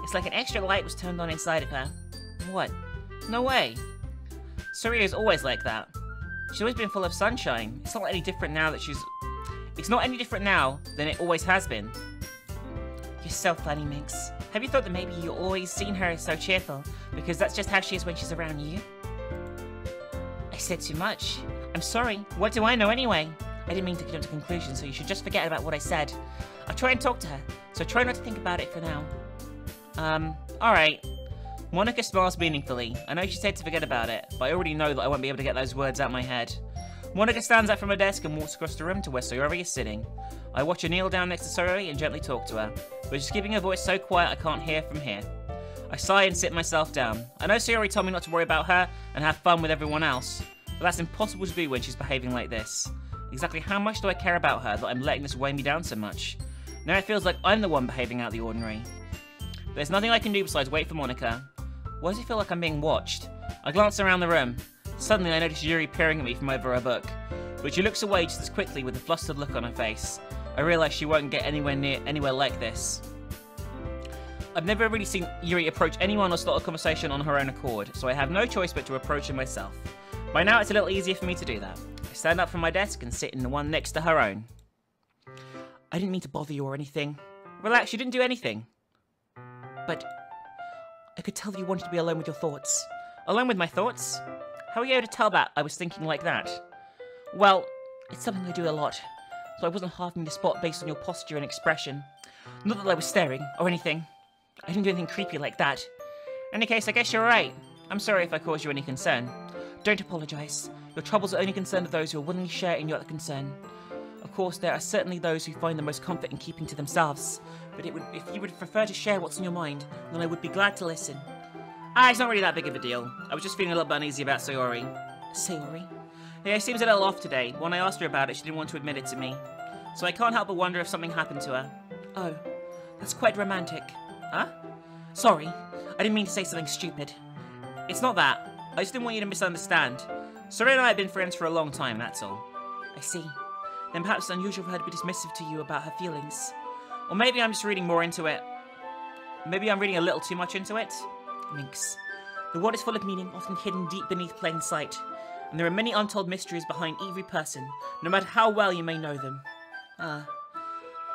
It's like an extra light was turned on inside of her. What? No way. Sayori is always like that. She's always been full of sunshine. It's not any different now that she's... It's not any different now than it always has been. You're so funny, Minx. Have you thought that maybe you've always seen her so cheerful because that's just how she is when she's around you? I said too much. I'm sorry. What do I know anyway? I didn't mean to jump to conclusions, so you should just forget about what I said. I'll try and talk to her, so try not to think about it for now. Alright. Monika smiles meaningfully. I know she said to forget about it, but I already know that I won't be able to get those words out of my head. Monika stands up from her desk and walks across the room to where Sayori is sitting. I watch her kneel down next to Sayori and gently talk to her, but she's keeping her voice so quiet I can't hear from here. I sigh and sit myself down. I know Sayori told me not to worry about her and have fun with everyone else, but that's impossible to do when she's behaving like this. Exactly how much do I care about her that I'm letting this weigh me down so much? Now it feels like I'm the one behaving out of the ordinary. But there's nothing I can do besides wait for Monika. Why does it feel like I'm being watched? I glance around the room. Suddenly I notice Yuri peering at me from over her book, but she looks away just as quickly with a flustered look on her face. I realise she won't get anywhere like this. I've never really seen Yuri approach anyone or start a conversation on her own accord, so I have no choice but to approach her myself. By now it's a little easier for me to do that. I stand up from my desk and sit in the one next to her own. I didn't mean to bother you or anything. Relax, you didn't do anything. But I could tell that you wanted to be alone with your thoughts. Alone with my thoughts? How are you able to tell that I was thinking like that? Well, it's something I do a lot, so I wasn't halving the spot based on your posture and expression. Not that I was staring or anything. I didn't do anything creepy like that. In any case, I guess you're right. I'm sorry if I caused you any concern. Don't apologise. Your troubles are only concerned of those who are willingly share in your concern. Of course, there are certainly those who find the most comfort in keeping to themselves, but if you would prefer to share what's on your mind, then I would be glad to listen. It's not really that big of a deal. I was just feeling a little bit uneasy about Sayori. Sayori? Yeah, she seems a little off today. When I asked her about it, she didn't want to admit it to me. So I can't help but wonder if something happened to her. Oh, that's quite romantic. Huh? Sorry, I didn't mean to say something stupid. It's not that. I just didn't want you to misunderstand. Sayori and I have been friends for a long time, that's all. I see. Then perhaps it's unusual for her to be dismissive to you about her feelings. Or maybe I'm just reading more into it. Maybe I'm reading a little too much into it. Minx. The world is full of meaning, often hidden deep beneath plain sight. And there are many untold mysteries behind every person, no matter how well you may know them.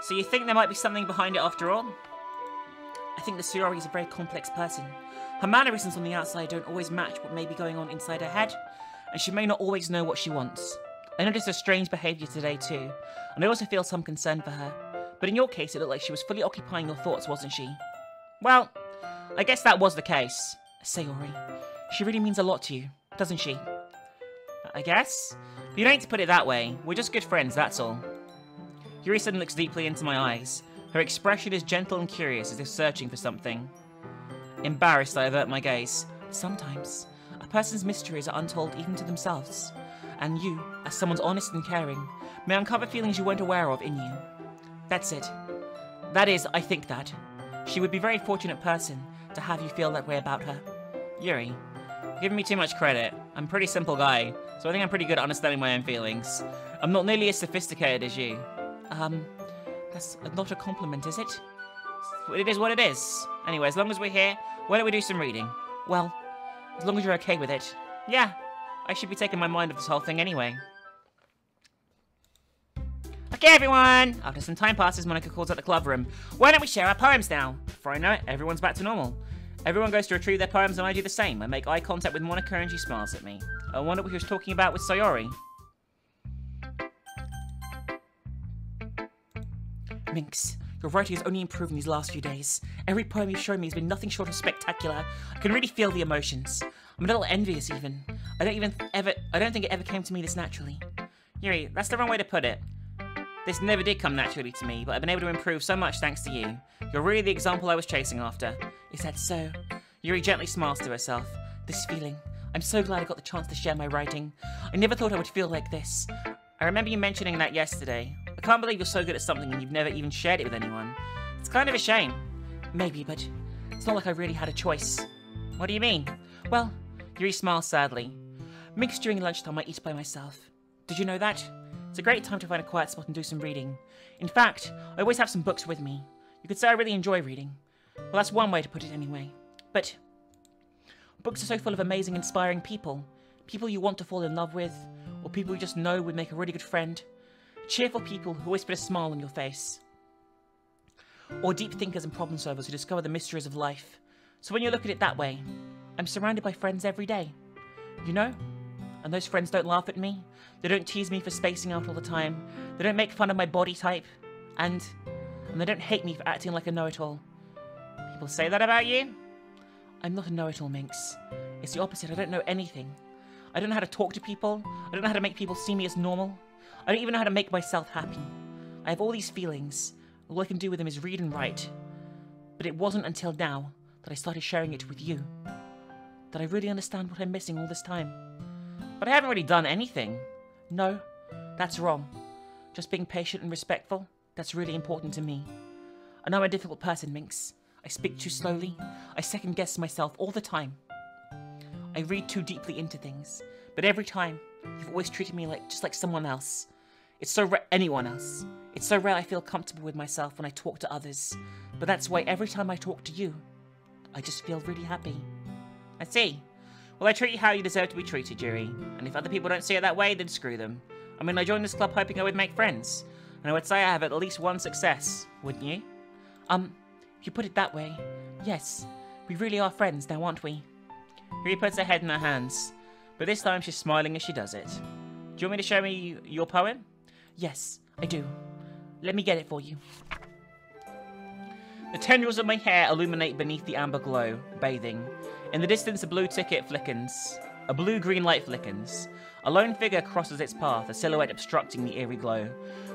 So you think there might be something behind it after all? I think that Sayori is a very complex person. Her mannerisms on the outside don't always match what may be going on inside her head, and she may not always know what she wants. I noticed her strange behaviour today too, and I also feel some concern for her. But in your case, it looked like she was fully occupying your thoughts, wasn't she? Well, I guess that was the case. Sayori, she really means a lot to you, doesn't she? I guess? But you don't need to put it that way. We're just good friends, that's all. Yuri-san looks deeply into my eyes. Her expression is gentle and curious, as if searching for something. Embarrassed, I avert my gaze. Sometimes, a person's mysteries are untold even to themselves. And you, as someone's honest and caring, may uncover feelings you weren't aware of in you. That's it. That is, I think that. She would be a very fortunate person to have you feel that way about her. Yuri, you're giving me too much credit. I'm a pretty simple guy, so I think I'm pretty good at understanding my own feelings. I'm not nearly as sophisticated as you. That's not a compliment, is it? It is what it is. Anyway, as long as we're here, why don't we do some reading? Well, as long as you're okay with it. Yeah, I should be taking my mind off this whole thing anyway. Okay, everyone! After some time passes, Monica calls out the club room. Why don't we share our poems now? Before I know it, everyone's back to normal. Everyone goes to retrieve their poems and I do the same. I make eye contact with Monica and she smiles at me. I wonder what he was talking about with Sayori. Minx, your writing has only improved in these last few days. Every poem you've shown me has been nothing short of spectacular. I can really feel the emotions. I'm a little envious even. I don't think it ever came to me this naturally. Yuri, that's the wrong way to put it. This never did come naturally to me, but I've been able to improve so much thanks to you. You're really the example I was chasing after. Is that so? Yuri gently smiles to herself. This feeling. I'm so glad I got the chance to share my writing. I never thought I would feel like this. I remember you mentioning that yesterday. I can't believe you're so good at something and you've never even shared it with anyone. It's kind of a shame. Maybe, but it's not like I really had a choice. What do you mean? Well, Yuri smiles sadly. Minx, during lunchtime I eat by myself. Did you know that? It's a great time to find a quiet spot and do some reading. In fact, I always have some books with me. You could say I really enjoy reading. Well, that's one way to put it anyway. But books are so full of amazing, inspiring people. People you want to fall in love with, or people you just know would make a really good friend. Cheerful people who always put a smile on your face. Or deep thinkers and problem solvers who discover the mysteries of life. So when you look at it that way, I'm surrounded by friends every day. You know? And those friends don't laugh at me. They don't tease me for spacing out all the time. They don't make fun of my body type. And they don't hate me for acting like a know-it-all. People say that about you? I'm not a know-it-all, Minx. It's the opposite. I don't know anything. I don't know how to talk to people. I don't know how to make people see me as normal. I don't even know how to make myself happy. I have all these feelings. All I can do with them is read and write. But it wasn't until now that I started sharing it with you that I really understand what I'm missing all this time. But I haven't really done anything. No, that's wrong. Just being patient and respectful, that's really important to me. I know I'm a difficult person, Minx. I speak too slowly. I second-guess myself all the time. I read too deeply into things. But every time, you've always treated me just like someone else. It's so rare, anyone else. It's so rare I feel comfortable with myself when I talk to others. But that's why every time I talk to you, I just feel really happy. I see. Well, I treat you how you deserve to be treated, Yuri. And if other people don't see it that way, then screw them. I mean, I joined this club hoping I would make friends. And I would say I have at least one success, wouldn't you? If you put it that way, yes. We really are friends now, aren't we? Yuri puts her head in her hands. But this time she's smiling as she does it. Do you want me to show me your poem? Yes, I do. Let me get it for you. The tendrils of my hair illuminate beneath the amber glow, bathing. In the distance, a blue ticket flickens. A blue-green light flickens. A lone figure crosses its path, a silhouette obstructing the eerie glow.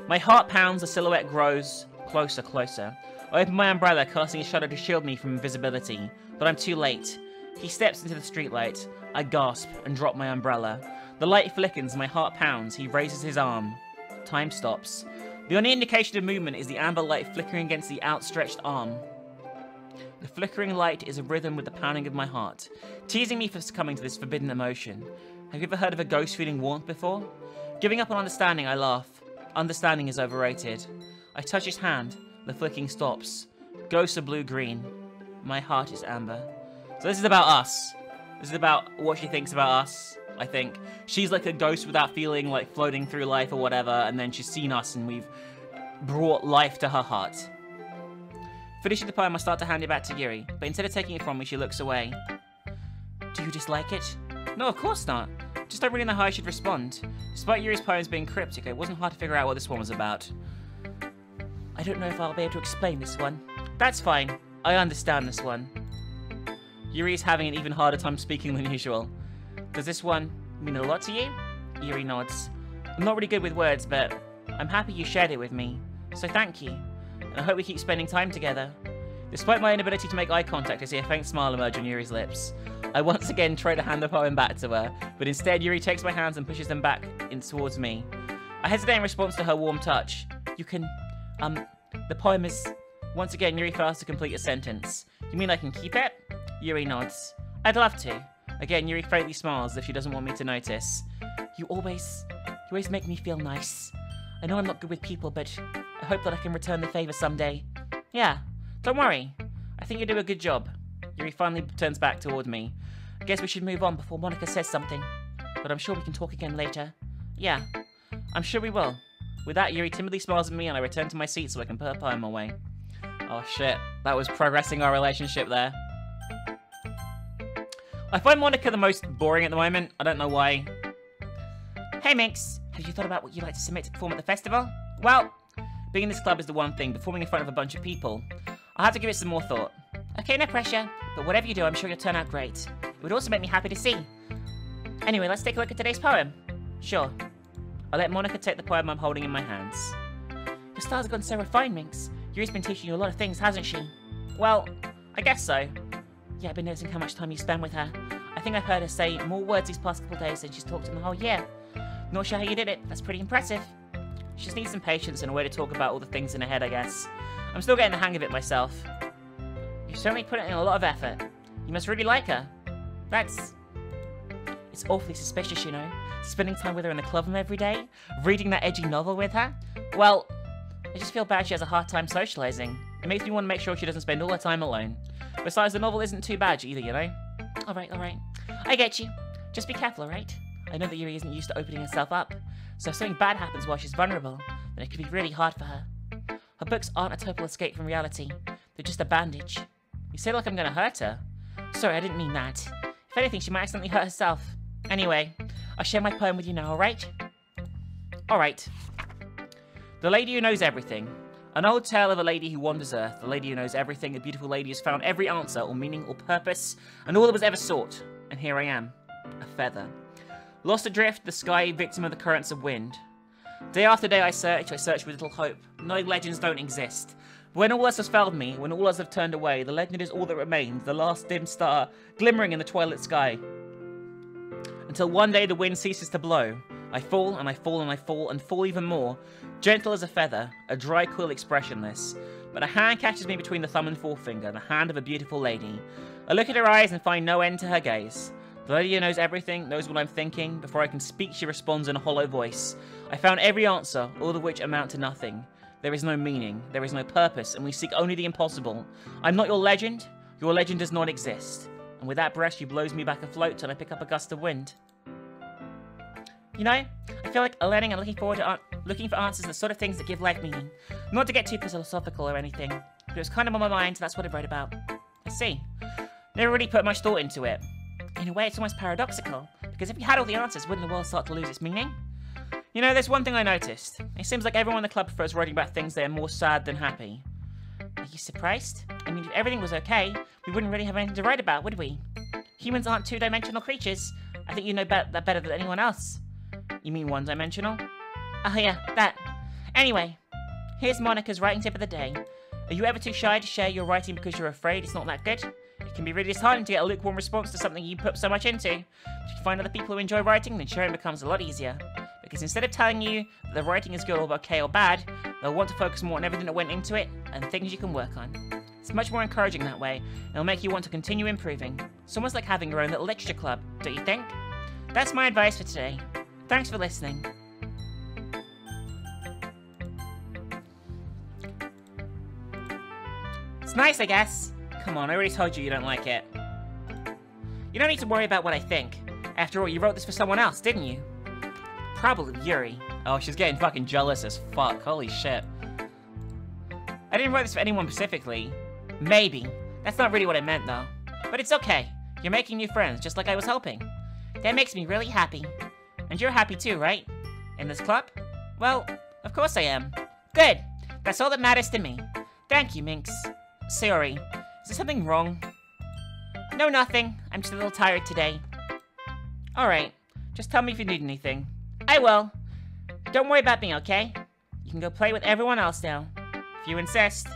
My heart pounds, the silhouette grows. Closer, closer. I open my umbrella, casting a shadow to shield me from invisibility. But I'm too late. He steps into the streetlight. I gasp and drop my umbrella. The light flickens, my heart pounds. He raises his arm. Time stops. The only indication of movement is the amber light flickering against the outstretched arm. The flickering light is a rhythm with the pounding of my heart, teasing me for succumbing to this forbidden emotion. Have you ever heard of a ghost feeling warmth before? Giving up on understanding, I laugh. Understanding is overrated. I touch his hand. The flicking stops. Ghosts are blue-green. My heart is amber. So this is about us. This is about what she thinks about us, I think. She's like a ghost without feeling, like floating through life or whatever, and then she's seen us and we've brought life to her heart. Finishing the poem, I start to hand it back to Yuri, but instead of taking it from me, she looks away. Do you dislike it? No, of course not. Just don't really know how I should respond. Despite Yuri's poems being cryptic, it wasn't hard to figure out what this one was about. I don't know if I'll be able to explain this one. That's fine. I understand this one. Yuri's having an even harder time speaking than usual. Does this one mean a lot to you? Yuri nods. I'm not really good with words, but I'm happy you shared it with me. So thank you. And I hope we keep spending time together. Despite my inability to make eye contact, I see a faint smile emerge on Yuri's lips. I once again try to hand the poem back to her, but instead Yuri takes my hands and pushes them back in towards me. I hesitate in response to her warm touch. You can, the poem is... Once again, Yuri fails to complete a sentence. You mean I can keep it? Yuri nods. I'd love to. Again, Yuri faintly smiles as if she doesn't want me to notice. You always make me feel nice. I know I'm not good with people, but I hope that I can return the favor someday. Yeah, don't worry. I think you do a good job. Yuri finally turns back toward me. I guess we should move on before Monica says something. But I'm sure we can talk again later. Yeah, I'm sure we will. With that, Yuri timidly smiles at me and I return to my seat so I can put her poem away. Oh shit, that was progressing our relationship there. I find Monica the most boring at the moment. I don't know why. Hey Minx, have you thought about what you'd like to submit to perform at the festival? Well, being in this club is the one thing. Performing in front of a bunch of people, I'll have to give it some more thought. Okay, no pressure, but whatever you do, I'm sure you'll turn out great. It would also make me happy to see. Anyway, let's take a look at today's poem. Sure. I'll let Monica take the poem I'm holding in my hands. Your style's gotten so refined, Minx. Yuri's been teaching you a lot of things, hasn't she? Well, I guess so. Yeah, I've been noticing how much time you spend with her. I think I've heard her say more words these past couple days than she's talked in the whole year. Not sure how you did it. That's pretty impressive. She just needs some patience and a way to talk about all the things in her head, I guess. I'm still getting the hang of it myself. You've certainly put in a lot of effort. You must really like her. It's awfully suspicious, you know. Spending time with her in the club room every day, reading that edgy novel with her. Well, I just feel bad she has a hard time socializing. It makes me want to make sure she doesn't spend all her time alone. Besides, the novel isn't too bad either, you know. Alright. I get you. Just be careful, alright? I know that Yuri isn't used to opening herself up, so if something bad happens while she's vulnerable, then it could be really hard for her. Her books aren't a total escape from reality. They're just a bandage. You say like I'm gonna hurt her. Sorry, I didn't mean that. If anything, she might accidentally hurt herself. Anyway, I'll share my poem with you now, alright? Alright. The Lady Who Knows Everything. An old tale of a lady who wanders Earth. The lady who knows everything. The beautiful lady has found every answer, or meaning, or purpose, and all that was ever sought. And here I am. A feather. Lost adrift, the sky, victim of the currents of wind. Day after day I search with little hope. No legends don't exist. When all else has failed me, when all else have turned away, the legend is all that remains, the last dim star, glimmering in the twilight sky. Until one day the wind ceases to blow. I fall, and I fall, and I fall, and fall even more. Gentle as a feather, a dry quill expressionless. But a hand catches me between the thumb and forefinger, the hand of a beautiful lady. I look at her eyes and find no end to her gaze. The lady who knows everything, knows what I'm thinking. Before I can speak, she responds in a hollow voice. I found every answer, all of which amount to nothing. There is no meaning, there is no purpose, and we seek only the impossible. I'm not your legend does not exist. And with that breath, she blows me back afloat, and I pick up a gust of wind. You know, I feel like learning and looking forward to looking for answers are the sort of things that give life meaning. Not to get too philosophical or anything, but it was kind of on my mind, that's what I wrote about. I see. Never really put much thought into it. In a way, it's almost paradoxical, because if you had all the answers, wouldn't the world start to lose its meaning? You know, there's one thing I noticed. It seems like everyone in the club prefers writing about things they are more sad than happy. Are you surprised? I mean, if everything was okay, we wouldn't really have anything to write about, would we? Humans aren't two-dimensional creatures. I think you know that better than anyone else. You mean one-dimensional? Oh yeah, that. Anyway, here's Monica's writing tip of the day. Are you ever too shy to share your writing because you're afraid it's not that good? It can be really disheartening to get a lukewarm response to something you put so much into. If you find other people who enjoy writing, then sharing becomes a lot easier. Because instead of telling you that the writing is good or okay or bad, they'll want to focus more on everything that went into it and things you can work on. It's much more encouraging that way, and it'll make you want to continue improving. It's almost like having your own little literature club, don't you think? That's my advice for today. Thanks for listening. It's nice, I guess. Come on, I already told you don't like it. You don't need to worry about what I think. After all, you wrote this for someone else, didn't you? Probably Yuri. Oh, she's getting fucking jealous as fuck. Holy shit. I didn't write this for anyone specifically. Maybe. That's not really what I meant, though. But it's okay. You're making new friends, just like I was hoping. That makes me really happy. And you're happy too, right? In this club? Well, of course I am. Good. That's all that matters to me. Thank you, Minx. Sorry. Is there something wrong? No, nothing. I'm just a little tired today. Alright. Just tell me if you need anything. I will. Don't worry about me, okay? You can go play with everyone else now. If you insist.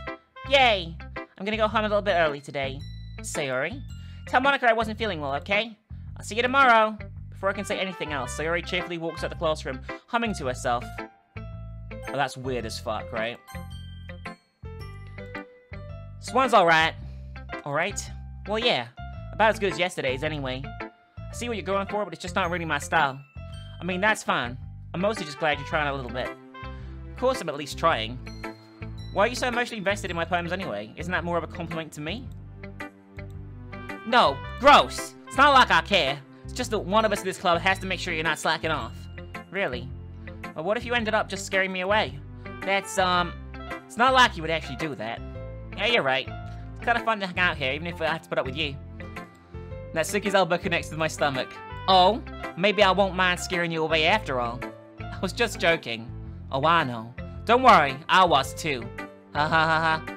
Yay! I'm gonna go home a little bit early today. Sayori. Tell Monica I wasn't feeling well, okay? I'll see you tomorrow. Before I can say anything else, Sayori cheerfully walks out the classroom, humming to herself. Oh, that's weird as fuck, right? This one's alright. Alright? Well, yeah. About as good as yesterday's, anyway. I see what you're going for, but it's just not really my style. I mean, that's fine. I'm mostly just glad you're trying a little bit. Of course I'm at least trying. Why are you so emotionally invested in my poems anyway? Isn't that more of a compliment to me? No, gross! It's not like I care. It's just that one of us in this club has to make sure you're not slacking off. Really? But what if you ended up just scaring me away? That's, it's not like you would actually do that. Yeah, you're right. It's kind of fun to hang out here, even if I have to put up with you. Natsuki's elbow connects with my stomach. Oh, maybe I won't mind scaring you away after all. I was just joking. Oh, I know. Don't worry, I was too. Ha ha ha ha.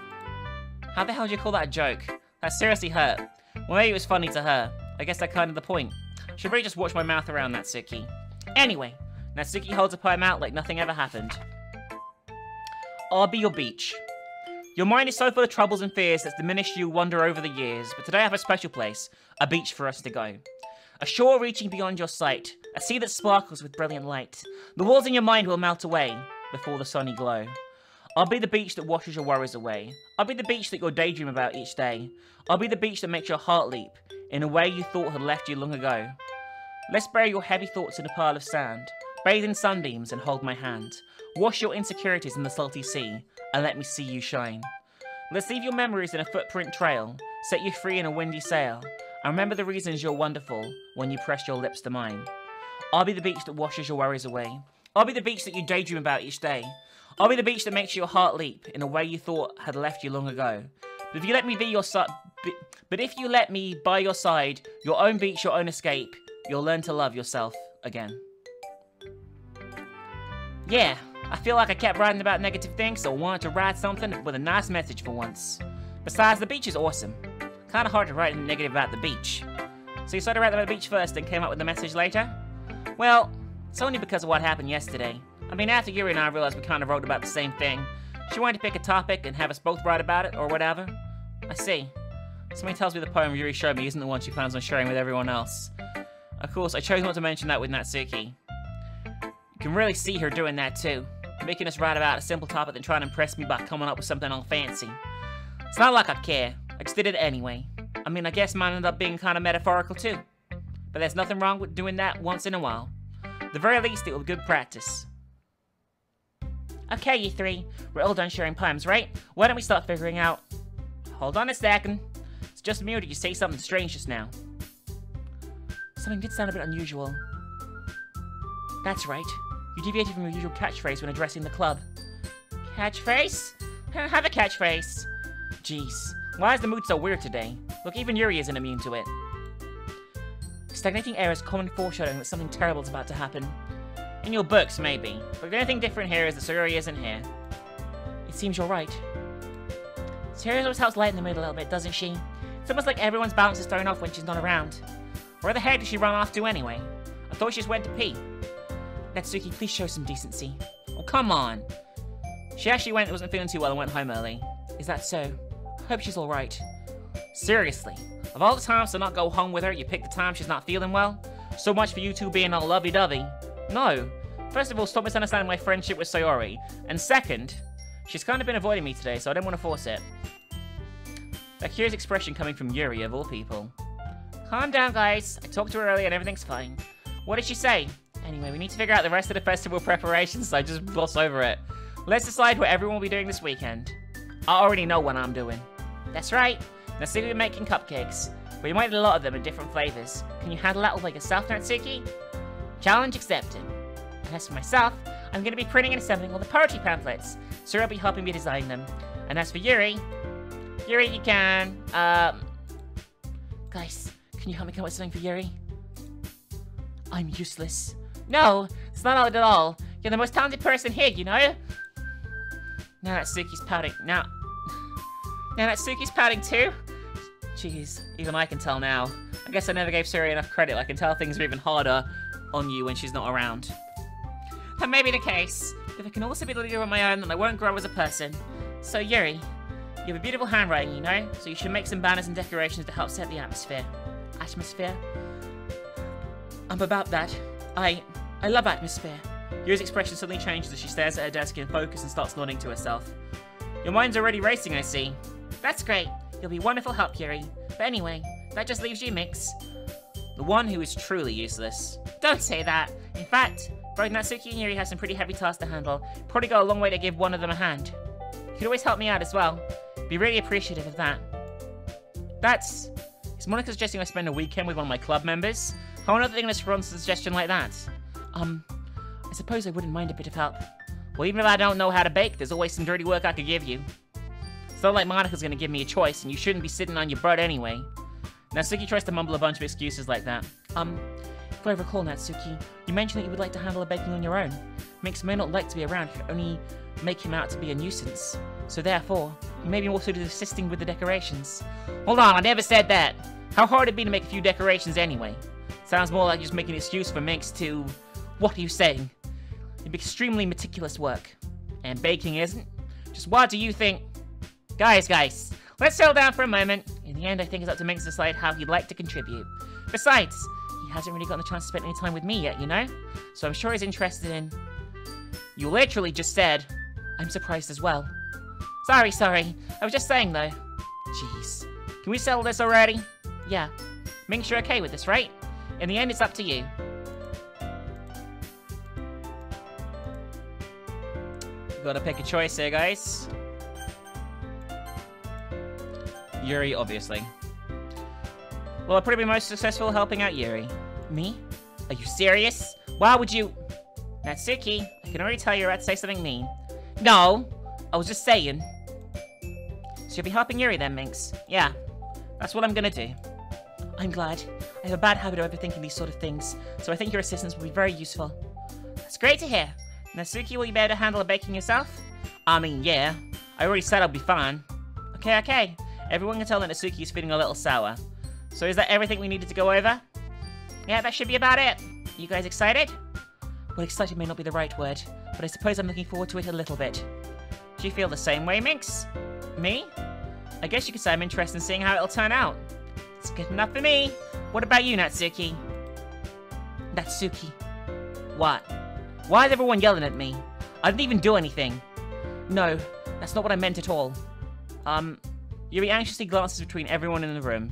How the hell do you call that a joke? That seriously hurt. Well, maybe it was funny to her. I guess that's kind of the point. Should really just watch my mouth around Natsuki. Anyway, Natsuki holds a poem out like nothing ever happened. I'll be your beach. Your mind is so full of troubles and fears that's diminished you wonder over the years, but today I have a special place, a beach for us to go. A shore reaching beyond your sight, a sea that sparkles with brilliant light. The walls in your mind will melt away before the sunny glow. I'll be the beach that washes your worries away. I'll be the beach that you'll daydream about each day. I'll be the beach that makes your heart leap in a way you thought had left you long ago. Let's bury your heavy thoughts in a pile of sand. Bathe in sunbeams and hold my hand. Wash your insecurities in the salty sea and let me see you shine. Let's leave your memories in a footprint trail, set you free in a windy sail, and remember the reasons you're wonderful when you press your lips to mine. I'll be the beach that washes your worries away. I'll be the beach that you daydream about each day. I'll be the beach that makes your heart leap in a way you thought had left you long ago. But if you let me be your if you let me by your side, your own beach, your own escape, you'll learn to love yourself again. Yeah, I feel like I kept writing about negative things, so I wanted to write something with a nice message for once. Besides, the beach is awesome. Kinda hard to write negative about the beach. So you started writing about the beach first, then came up with the message later? Well, it's only because of what happened yesterday. I mean, after Yuri and I realized we kind of wrote about the same thing. She wanted to pick a topic and have us both write about it, or whatever. I see. Somebody tells me the poem Yuri showed me isn't the one she plans on sharing with everyone else. Of course, I chose not to mention that with Natsuki. You can really see her doing that too. Making us write about a simple topic and trying to impress me by coming up with something all fancy. It's not like I care. I just did it anyway. I mean, I guess mine ended up being kind of metaphorical too. But there's nothing wrong with doing that once in a while. At the very least, it will be good practice. Okay, you three. We're all done sharing poems, right? Why don't we start figuring out... Hold on a second. It's just me, or did you say something strange just now? Something did sound a bit unusual. That's right. You deviated from your usual catchphrase when addressing the club. Catchphrase? I don't have a catchphrase. Jeez. Why is the mood so weird today? Look, even Yuri isn't immune to it. Stagnating air is common foreshadowing that something terrible is about to happen. In your books, maybe. But the only thing different here is that Sayori isn't here. It seems you're right. Sayori always helps lighten the mood a little bit, doesn't she? It's almost like everyone's balance is thrown off when she's not around. Where the heck did she run off to anyway? I thought she just went to pee. Natsuki, please show some decency. Oh, come on. She actually wasn't feeling too well and went home early. Is that so? I hope she's alright. Seriously, of all the times to not go home with her, you pick the time she's not feeling well? So much for you two being all lovey-dovey. No. First of all, stop misunderstanding my friendship with Sayori. And second, she's kind of been avoiding me today, so I didn't want to force it. That curious expression coming from Yuri, of all people. Calm down, guys. I talked to her earlier and everything's fine. What did she say? Anyway, we need to figure out the rest of the festival preparations, so I just gloss over it. Let's decide what everyone will be doing this weekend. I already know what I'm doing. That's right. Natsuki will be making cupcakes, but you might need a lot of them in different flavors. Can you handle that all by yourself, Natsuki? Challenge accepted. And as for myself, I'm going to be printing and assembling all the poetry pamphlets, so you'll be helping me design them. And as for Yuri, you can, guys, can you help me come up with something for Yuri? I'm useless. No, it's not at all. You're the most talented person here, you know? Now Natsuki's pouting. Now Natsuki's pouting too? Jeez, even I can tell now. I guess I never gave Sayori enough credit. I can tell things are even harder on you when she's not around. That may be the case, but if I can also be the leader on my own, then I won't grow as a person. So Yuri, you have a beautiful handwriting, you know? So you should make some banners and decorations to help set the atmosphere. Atmosphere? I'm about that. I love atmosphere. Yuri's expression suddenly changes as she stares at her desk in focus and starts nodding to herself. Your mind's already racing, I see. That's great. You'll be wonderful help, Yuri. But anyway, that just leaves you, Minx. The one who is truly useless. Don't say that. In fact, both Natsuki and Yuri have some pretty heavy tasks to handle. Probably go a long way to give one of them a hand. You could always help me out as well. Be really appreciative of that. Is Monica suggesting I spend a weekend with one of my club members? How on earth are they going to respond to a suggestion like that? I I suppose I wouldn't mind a bit of help. Well, even if I don't know how to bake, there's always some dirty work I could give you. It's not like Monika's gonna give me a choice, and you shouldn't be sitting on your butt anyway. Natsuki tries to mumble a bunch of excuses like that. If I recall, Natsuki, you mentioned that you would like to handle the baking on your own. Minx may not like to be around if you only make him out to be a nuisance. So therefore, you may be more suited to assisting with the decorations. Hold on, I never said that! How hard it'd be to make a few decorations anyway? Sounds more like just making an excuse for Minx to... What are you saying? It'd be extremely meticulous work. And baking isn't? Just what do you think? Guys, let's settle down for a moment. In the end, I think it's up to Minx to decide how he'd like to contribute. Besides, he hasn't really gotten the chance to spend any time with me yet, you know? So I'm sure he's interested in... You literally just said... I'm surprised as well. Sorry. I was just saying, though. Jeez. Can we settle this already? Yeah. Minx, you're okay with this, right? In the end, it's up to you. Gotta pick a choice here, guys. Yuri, obviously. Well, I'll probably be most successful helping out Yuri. Me? Are you serious? Why would you... Natsuki, I can already tell you're about to say something mean. No, I was just saying. So you'll be helping Yuri then, Minx? Yeah, that's what I'm gonna do. I'm glad. I have a bad habit of overthinking these sort of things, so I think your assistance will be very useful. That's great to hear. Natsuki, will you be able to handle the baking yourself? I mean, yeah. I already said I'll be fine. Okay. Everyone can tell that Natsuki is feeling a little sour. So is that everything we needed to go over? Yeah, that should be about it. You guys excited? Well, excited may not be the right word, but I suppose I'm looking forward to it a little bit. Do you feel the same way, Minx? Me? I guess you could say I'm interested in seeing how it'll turn out. It's good enough for me. What about you, Natsuki? Natsuki. What? Why is everyone yelling at me? I didn't even do anything. No, that's not what I meant at all. Yuri anxiously glances between everyone in the room.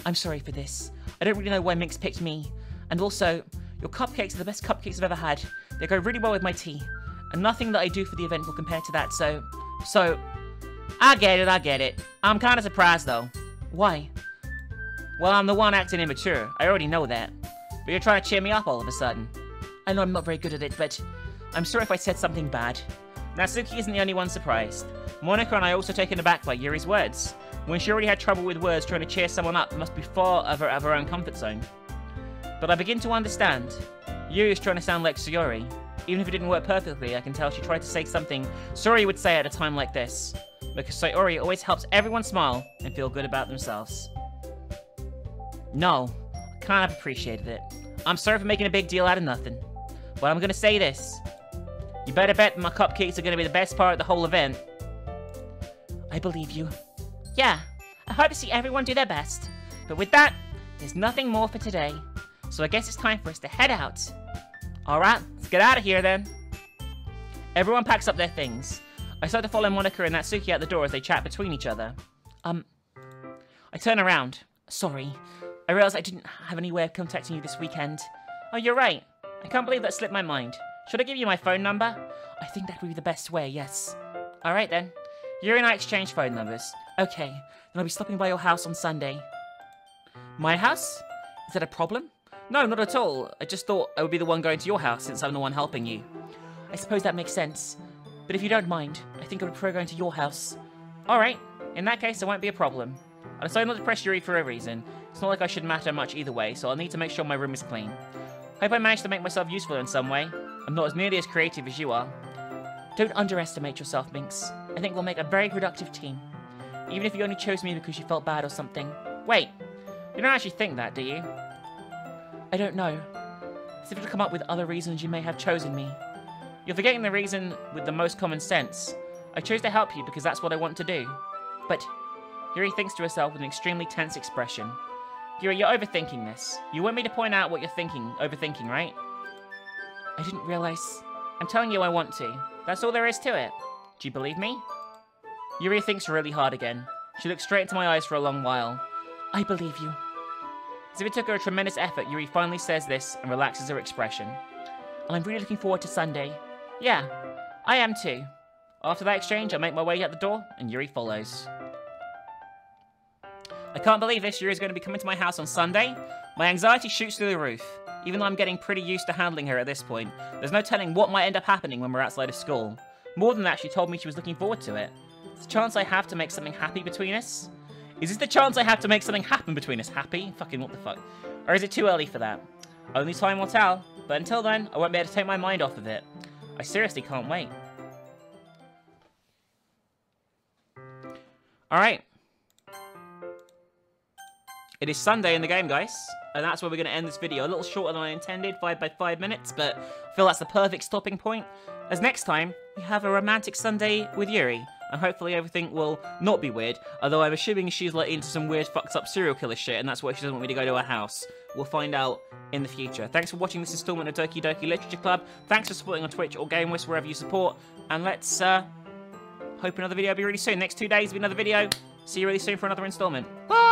I'm sorry for this. I don't really know why Minx picked me. And also, your cupcakes are the best cupcakes I've ever had. They go really well with my tea. And nothing that I do for the event will compare to that, so... I get it. I'm kind of surprised, though. Why? Well, I'm the one acting immature. I already know that. But you're trying to cheer me up all of a sudden. I know I'm not very good at it, but... I'm sorry if I said something bad. Natsuki isn't the only one surprised. Monika and I are also taken aback by Yuri's words. When she already had trouble with words trying to cheer someone up, it must be far out of her own comfort zone. But I begin to understand. Yuri is trying to sound like Sayori. Even if it didn't work perfectly, I can tell she tried to say something Sayori would say at a time like this. Because Sayori always helps everyone smile and feel good about themselves. No, I kind of appreciated it. I'm sorry for making a big deal out of nothing. But I'm gonna say this. You better bet my cupcakes are gonna be the best part of the whole event. I believe you. Yeah, I hope to see everyone do their best. But with that, there's nothing more for today. So I guess it's time for us to head out. Alright, let's get out of here then. Everyone packs up their things. I start to follow Monika and Natsuki out the door as they chat between each other. I turn around. Sorry. I realized I didn't have any way of contacting you this weekend. Oh, you're right. I can't believe that slipped my mind. Should I give you my phone number? I think that would be the best way, yes. Alright then. Yuri and I exchange phone numbers. Okay, then I'll be stopping by your house on Sunday. My house? Is that a problem? No, not at all. I just thought I would be the one going to your house since I'm the one helping you. I suppose that makes sense. But if you don't mind, I think I would prefer going to your house. Alright, in that case, it won't be a problem. I decided not to press Yuri for a reason. It's not like I should matter much either way, so I'll need to make sure my room is clean. Hope I managed to make myself useful in some way. I'm not as nearly as creative as you are. Don't underestimate yourself, Minx. I think we'll make a very productive team. Even if you only chose me because you felt bad or something. Wait, you don't actually think that, do you? I don't know. It's difficult to come up with other reasons you may have chosen me. You're forgetting the reason with the most common sense. I chose to help you because that's what I want to do. But, Yuri thinks to herself with an extremely tense expression. Yuri, you're overthinking this. You want me to point out what you're overthinking, right? I didn't realize... I'm telling you I want to. That's all there is to it. Do you believe me? Yuri thinks really hard again. She looks straight into my eyes for a long while. I believe you. As if it took her a tremendous effort, Yuri finally says this and relaxes her expression. And I'm really looking forward to Sunday. Yeah, I am too. After that exchange, I make my way out the door, and Yuri follows. I can't believe this. Yuri's going to be coming to my house on Sunday. My anxiety shoots through the roof. even though I'm getting pretty used to handling her at this point. There's no telling what might end up happening when we're outside of school. More than that, she told me she was looking forward to it. It's the chance I have to make something happy between us. Is this the chance I have to make something happen between us? Happy? Fucking what the fuck? Or is it too early for that? Only time will tell. But until then, I won't be able to take my mind off of it. I seriously can't wait. Alright. It is Sunday in the game, guys. And that's where we're going to end this video. A little shorter than I intended, 5 by 5 minutes. But I feel that's the perfect stopping point. As next time, we have a romantic Sunday with Yuri. And hopefully everything will not be weird. Although I'm assuming she's like into some weird fucked up serial killer shit. And that's why she doesn't want me to go to her house. We'll find out in the future. Thanks for watching this installment of Doki Doki Literature Club. Thanks for supporting on Twitch or Game Whisk, wherever you support. And let's hope another video will be really soon. Next 2 days will be another video. See you really soon for another installment. Bye!